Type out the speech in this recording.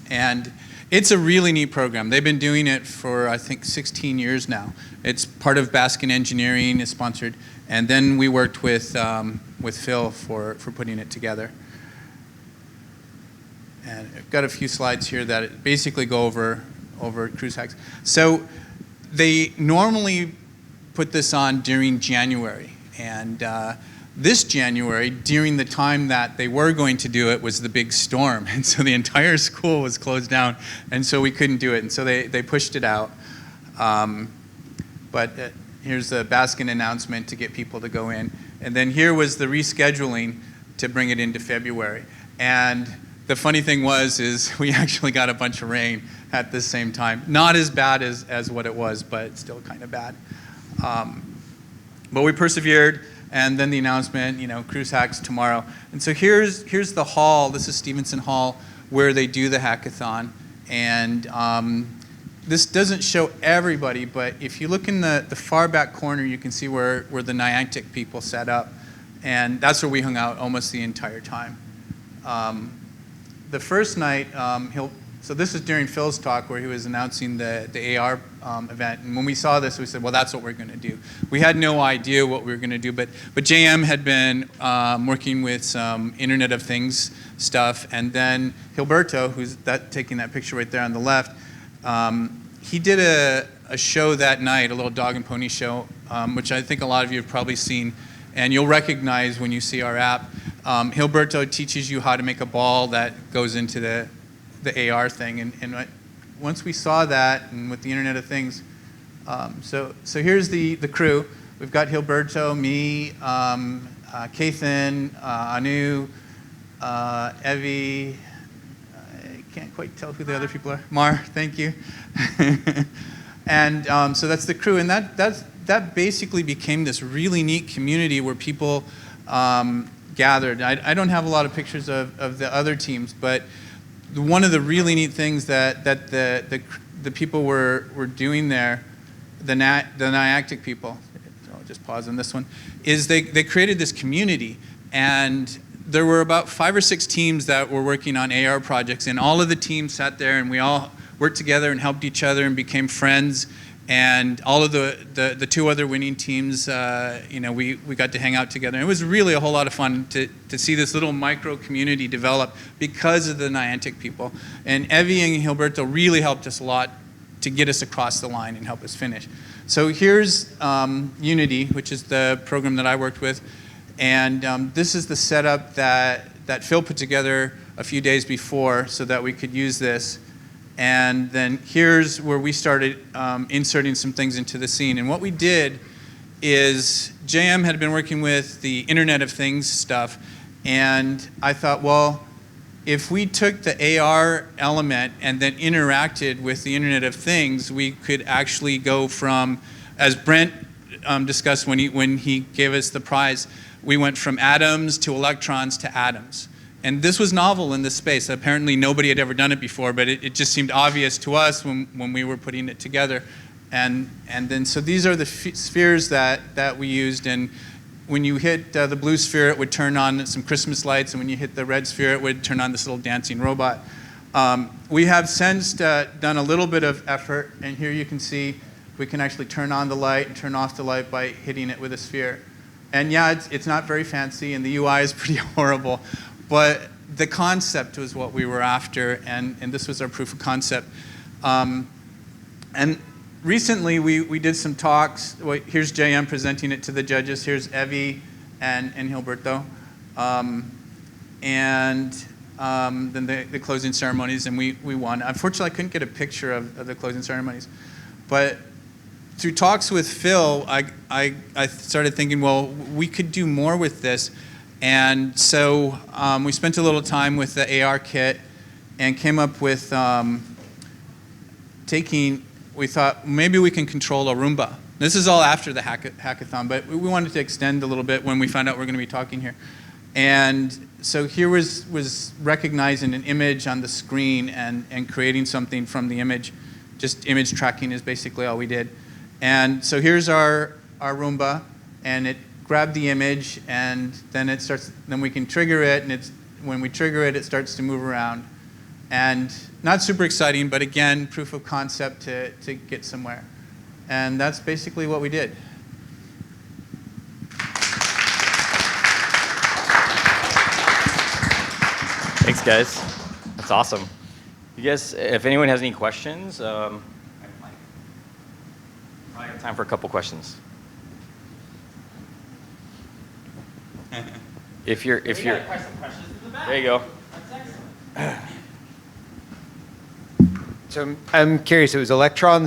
And it's a really neat program. They've been doing it for, I think, 16 years now. It's part of Baskin Engineering, is sponsored. And then we worked with Phil for putting it together. And I've got a few slides here that basically go over CRUZHACKS. So they normally put this on during January. And this January, during the time that they were going to do it, was the big storm. And so the entire school was closed down. And so we couldn't do it. And so they pushed it out. But here's the Baskin announcement to get people to go in. And then here was the rescheduling to bring it into February. And the funny thing is we actually got a bunch of rain at the same time. Not as bad as what it was, but still kind of bad. But we persevered, and then the announcement, CRUZHACKS tomorrow. And so here's the hall. This is Stevenson Hall, where they do the hackathon. And this doesn't show everybody, but if you look in the far back corner, you can see where the NIAHACTIC people set up. And that's where we hung out almost the entire time. The first night, so this is during Phil's talk where he was announcing the AR event. And when we saw this, we said, well, that's what we're going to do. We had no idea what we were going to do, but JM had been working with some Internet of Things stuff. And then Gilberto, who's taking that picture right there on the left, he did a show that night, a little dog and pony show, which I think a lot of you have probably seen. And you'll recognize when you see our app. Gilberto teaches you how to make a ball that goes into the AR thing. And once we saw that, and with the Internet of Things, so here's the crew. We've got Gilberto, me, Kathan, Anu, Evie. I can't quite tell who the other people are. Mar, thank you. And so that's the crew. And that basically became this really neat community where people gathered. I don't have a lot of pictures of the other teams, but one of the really neat things that the people were doing there, the NIAHACTIC people, so I'll just pause on this one, is they created this community, and there were about 5 or 6 teams that were working on AR projects, and all of the teams sat there and we all worked together and helped each other and became friends. And all of the 2 other winning teams, we got to hang out together. And it was really a whole lot of fun to see this little micro community develop because of the NIAHACTIC people. And Evie and Gilberto really helped us a lot to get us across the line and help us finish. So here's Unity, which is the program that I worked with. And this is the setup that Phil put together a few days before so that we could use this. And then here's where we started inserting some things into the scene. And what we did is JM had been working with the Internet of Things stuff. And I thought, well, if we took the AR element and then interacted with the Internet of Things, we could actually go from, as Brent discussed when he gave us the prize, we went from atoms to electrons to atoms. And this was novel in this space. Apparently nobody had ever done it before, but it just seemed obvious to us when we were putting it together. And then, so these are the spheres that we used. And when you hit the blue sphere, it would turn on some Christmas lights. And when you hit the red sphere, it would turn on this little dancing robot. We have since done a little bit of effort. And here you can see we can actually turn on the light and turn off the light by hitting it with a sphere. And yeah, it's not very fancy, and the UI is pretty horrible. But the concept was what we were after, and this was our proof of concept. And recently, we did some talks. Well, here's JM presenting it to the judges. Here's Evie and Gilberto. And then the closing ceremonies, and we won. Unfortunately, I couldn't get a picture of the closing ceremonies. But through talks with Phil, I started thinking, well, we could do more with this. And so we spent a little time with the AR kit and came up with we thought maybe we can control a Roomba. This is all after the hackathon, but we wanted to extend a little bit when we found out we're going to be talking here. And so here was recognizing an image on the screen and creating something from the image. Just image tracking is basically all we did. And so here's our Roomba, and it grab the image, and then then we can trigger it, and when we trigger it, it starts to move around. And not super exciting, but again, proof of concept to get somewhere. And that's basically what we did. Thanks, guys. That's awesome. You guys, if anyone has any questions, probably have time for a couple questions. If you're, there you go. So I'm curious, it was electrons